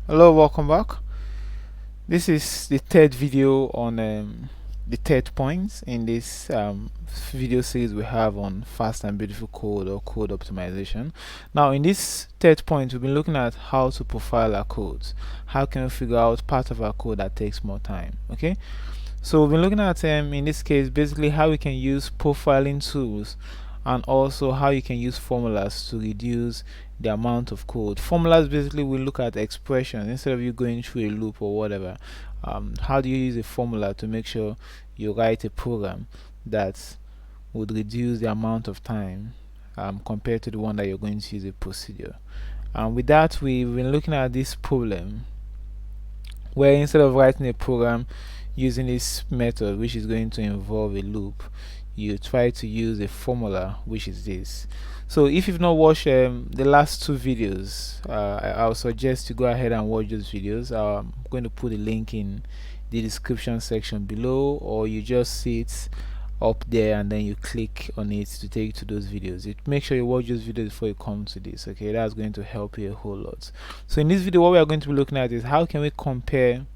Hello, welcome back. This is the third video on the third point in this video series we have on fast and beautiful code or code optimization. Now, in this third point, we've been looking at how to profile our codes. How can we figure out part of our code that takes more time? Okay, so we've been looking at in this case basically how we can use profiling tools and also how you can use formulas to reduce the amount of code. Formulas basically will look at expressions instead of you going through a loop or whatever. How do you use a formula to make sure you write a program that would reduce the amount of time compared to the one that you're going to use a procedure? And with that, we've been looking at this problem where instead of writing a program using this method, which is going to involve a loop, you try to use a formula, which is this. So if you've not watched the last two videos, I'll suggest you go ahead and watch those videos. I'm going to put a link in the description section below, or you just see it up there and then you click on it to take you to those videos. Make sure you watch those videos before you come to this. Okay, that's going to help you a whole lot. So in this video, what we are going to be looking at is how can we compare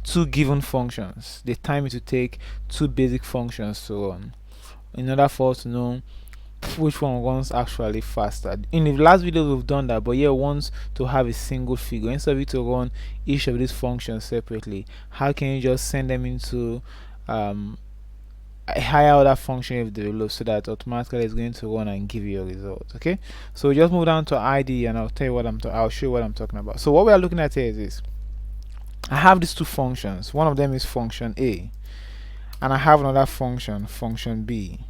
two given functions, the time it will take two basic functions to run, in order for us to know which one runs actually faster. In the last video we've done that, but here we want to have a single figure instead of it to run each of these functions separately. How can you just send them into a higher order function if developed so that automatically it's going to run and give you a result? Okay, so just move down to ID and I'll tell you what I'll show you what I'm talking about. So what we are looking at here is this. I have these two functions. One of them is function A, and I have another function, function B.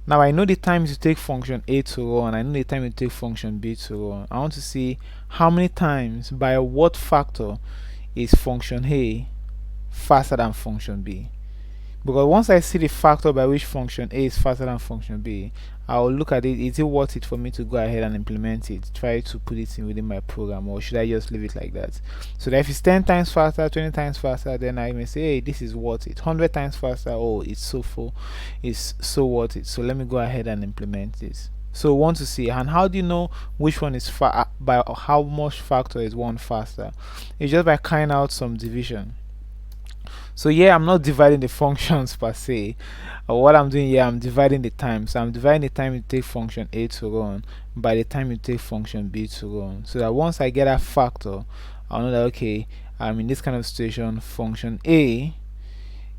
Now I know the time to take function A to run, I know the time to take function B to run. I want to see how many times, by what factor, is function A faster than function B. Because once I see the factor by which function A is faster than function B, I'll look at it. Is it worth it for me to go ahead and implement it, try to put it in within my program, or should I just leave it like that? So that if it's 10 times faster, 20 times faster, then I may say, hey, this is worth it. 100 times faster, oh, it's so worth it. So let me go ahead and implement this. So we want to see, and how do you know which one is by how much factor is one faster? It's just by carrying out some division. So yeah, I'm not dividing the functions per se. What I'm doing here, I'm dividing the time. So I'm dividing the time it takes function A to run by the time it takes function B to run. So that once I get a factor, I'll know that okay, in this kind of situation, function A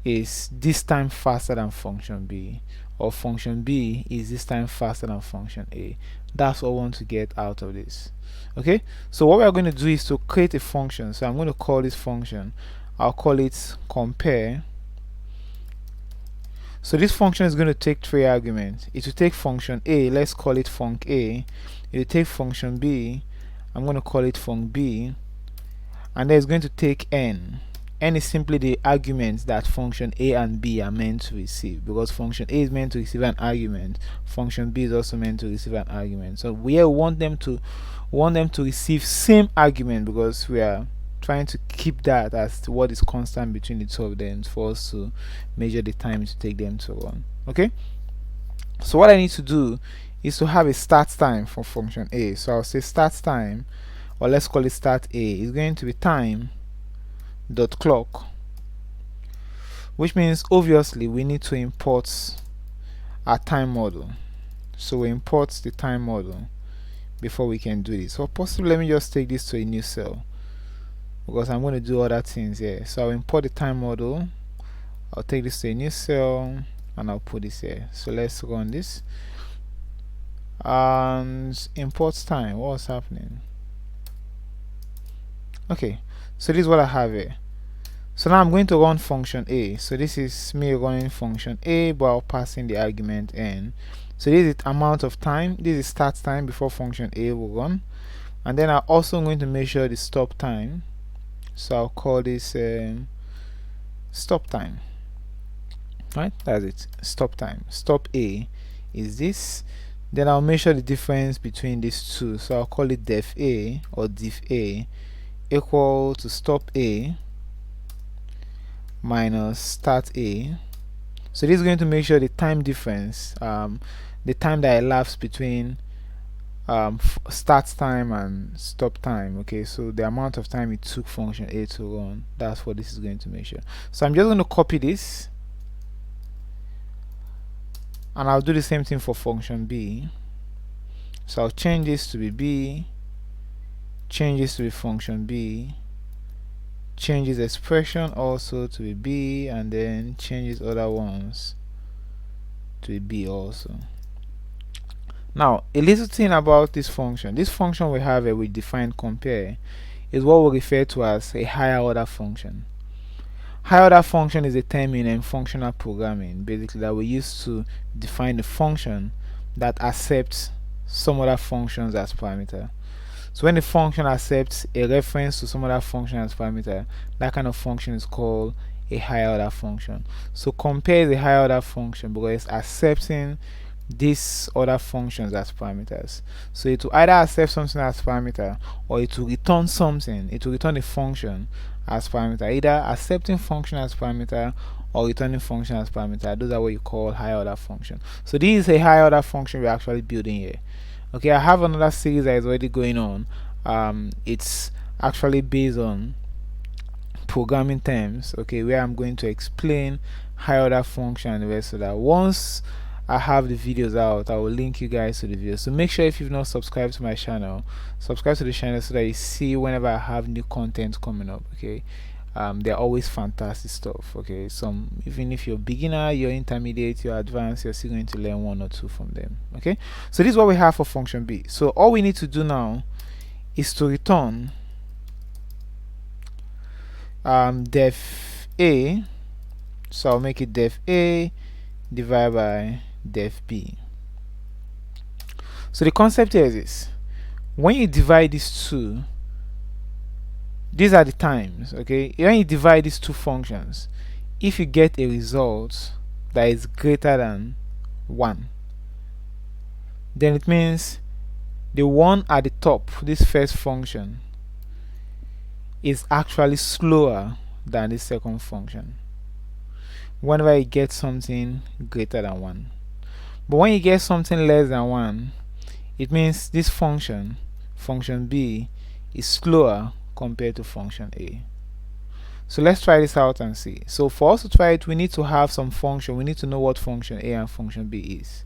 is this time faster than function B, or function B is this time faster than function A. That's what I want to get out of this. Okay, so what we are going to do is to create a function. So I'm going to call this function, I'll call it compare. So this function is going to take three arguments. It will take function A, let's call it func A. It will take function B, I'm going to call it func B, and then it's going to take n. N is simply the arguments that function A and B are meant to receive, because function A is meant to receive an argument, function B is also meant to receive an argument. So we want them to receive same argument, because we are trying to keep that as to what is constant between the two of them for us to measure the time to take them to run. Okay, so what I need to do is to have a start time for function A. So I'll say start time, or let's call it start A, is going to be time dot clock, which means obviously we need to import our time model. So we import the time model before we can do this. So possibly let me just take this to a new cell, because I'm going to do other things here. So I'll import the time model, I'll take this to a new cell, and I'll put this here. So let's run this and import time. What's happening? Okay, so this is what I have here. So now I'm going to run function A. So this is me running function A while passing the argument n. So this is the amount of time, this is start time before function A will run, and then I'm also going to measure the stop time. So I'll call this stop time. Right, that's it, stop time. Stop A is this. Then I'll measure the difference between these two. So I'll call it def A, or diff A, equal to stop A minus start A. So this is going to measure the time difference, the time that elapsed between start time and stop time. Okay, so the amount of time it took function A to run, that's what this is going to measure. So I'm just going to copy this, and I'll do the same thing for function B. So I'll change this to be B, change this to be function B, change this expression also to be B, and then change these other ones to be B also. Now, a little thing about this function we have a we define compare is what we refer to as a higher order function. Higher order function is a term in functional programming, basically, that we use to define the function that accepts some other functions as parameter. So when the function accepts a reference to some other function as parameter, that kind of function is called a higher order function. So compare is a higher order function because it's accepting these other functions as parameters. So it will either accept something as parameter, or it will return something, it will return a function as parameter, either accepting function as parameter or returning function as parameter. Those are what you call higher order function. So this is a higher order function we're actually building here. Okay, I have another series that is already going on. It's actually based on programming terms, okay, where I'm going to explain higher order function and the rest of that. Once I have the videos out, I will link you guys to the videos. So make sure if you've not subscribed to my channel, subscribe to the channel so that you see whenever I have new content coming up. Okay, they're always fantastic stuff. Okay, even if you're beginner, you're intermediate, you're advanced, you're still going to learn one or two from them. Okay, so this is what we have for function B. So all we need to do now is to return def A. So I'll make it def A divided by def B. So the concept here is this: when you divide these two, these are the times. Okay, when you divide these two functions, if you get a result that is greater than 1, then it means the one at the top, this first function, is actually slower than the second function whenever you get something greater than 1. But when you get something less than 1, it means this function B, is slower compared to function A. So let's try this out and see. So for us to try it, we need to have some function. We need to know what function A and function B is.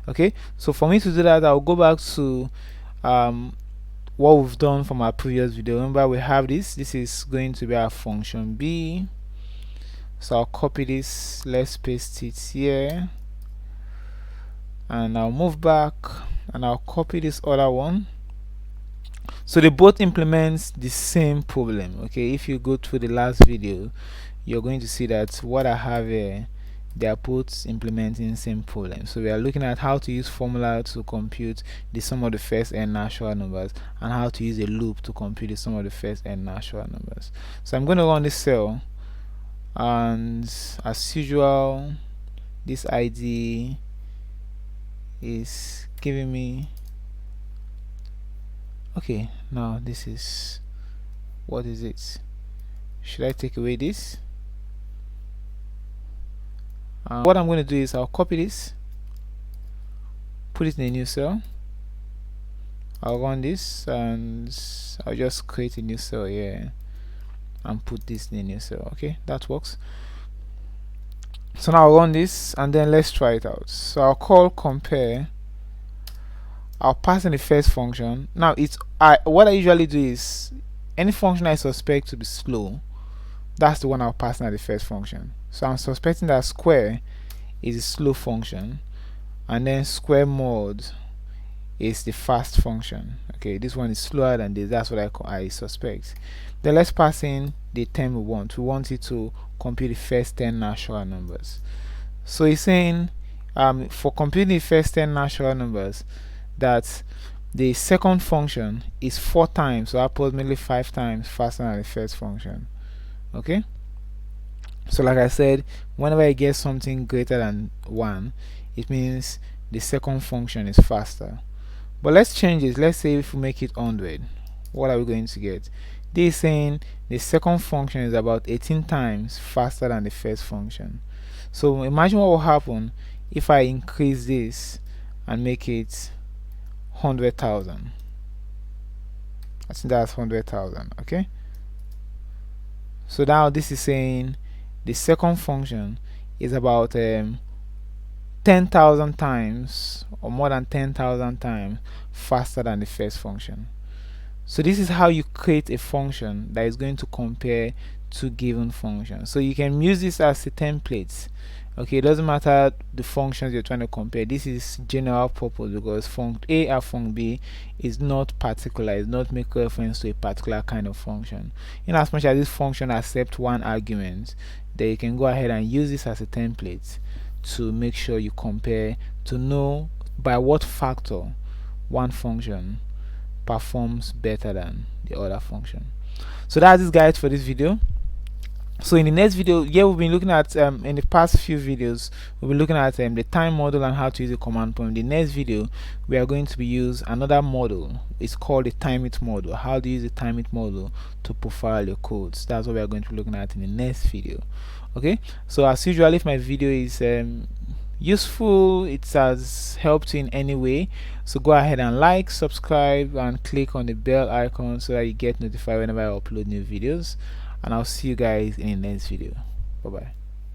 Okay, so for me to do that, I'll go back to what we've done from our previous video. Remember, we have this is going to be our function B. So I'll copy this, let's paste it here, and I'll move back and I'll copy this other one. So they both implement the same problem. Okay, if you go through the last video, you're going to see that what I have here, they are both implementing the same problem. So we are looking at how to use formula to compute the sum of the first n natural numbers, and how to use a loop to compute the sum of the first n natural numbers. So I'm going to run this cell, and as usual, this ID is giving me, okay, now this is, what is it? Should I take away this? What I'm going to do is I'll copy this, put it in a new cell, I'll run this, and I'll just create a new cell here and put this in a new cell. Okay, that works. So now I'll run this, and then let's try it out. So I'll call compare, I'll pass in the first function. Now what I usually do is, any function I suspect to be slow, that's the one I'll pass in at the first function. So I'm suspecting that square is a slow function, and then square mod is the fast function. Okay, this one is slower than this, that's what I suspect. Then let's pass in the term we want. We want it to compute the first 10 natural numbers. So it's saying for computing the first 10 natural numbers, that the second function is 4 times, so approximately 5 times faster than the first function. Okay, so like I said, whenever I get something greater than 1, it means the second function is faster. But let's change it. Let's say if we make it 100, what are we going to get? This is saying the second function is about 18 times faster than the first function. So imagine what will happen if I increase this and make it 100,000. I think that's 100,000. Okay, so now this is saying the second function is about 10,000 times or more than 10,000 times faster than the first function. So this is how you create a function that is going to compare two given functions. So you can use this as a template. Okay, it doesn't matter the functions you're trying to compare. This is general purpose because func A and func B is not particular, it's not make reference to a particular kind of function. In as much as this function accepts one argument, then you can go ahead and use this as a template to make sure you compare, to know by what factor one function performs better than the other function. So that's this guide for this video. So in the next video, we've been looking at in the past few videos we'll be looking at the time model and how to use the command prompt. In the next video we are going to be use another model. It's called the time-it model. How to use the time-it model to profile your codes. That's what we are going to be looking at in the next video. Okay, so as usual, if my video is useful, it has helped you in any way, so go ahead and like, subscribe, and click on the bell icon so that you get notified whenever I upload new videos. And I'll see you guys in the next video. Bye bye.